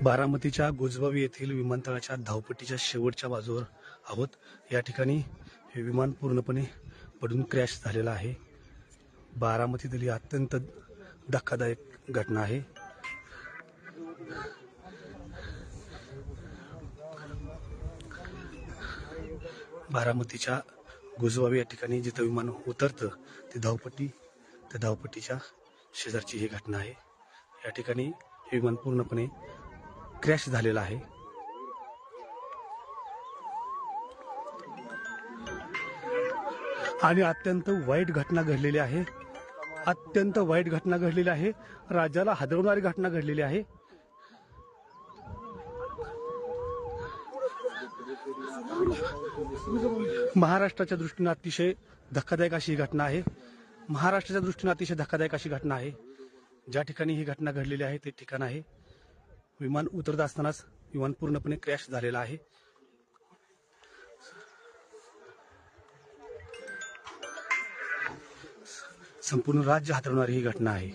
बारामतीच्या गोजबावी येथील विमानतळाच्या धावपट्टीच्या शेवटच्या बाजूवर आहोत. या ठिकाणी हे विमान पूर्णपणे पडून क्रॅश झालेलं आहे. बारामतीतील ही अत्यंत धक्कादायक घटना आहे. बारामतीच्या गोजबावी या ठिकाणी जिथं विमान उतरतं ती धावपट्टी, त्या धावपट्टीच्या शेजारची ही घटना आहे. या ठिकाणी हे विमान पूर्णपणे क्रॅश झालेला आहे. आणि अत्यंत वाईट घटना घडलेली आहे. अत्यंत वाईट घटना घडलेली आहे. राज्याला हादरवणारी घटना घडलेली आहे. महाराष्ट्राच्या दृष्टीने अतिशय धक्कादायक अशी ही घटना आहे. महाराष्ट्राच्या दृष्टीने अतिशय धक्कादायक अशी घटना आहे. ज्या ठिकाणी ही घटना घडलेली आहे ते ठिकाण आहे, विमान उतरत असतानाच विमान पूर्णपणे क्रॅश झालेला आहे. संपूर्ण राज्य हादरवणारी ही घटना आहे.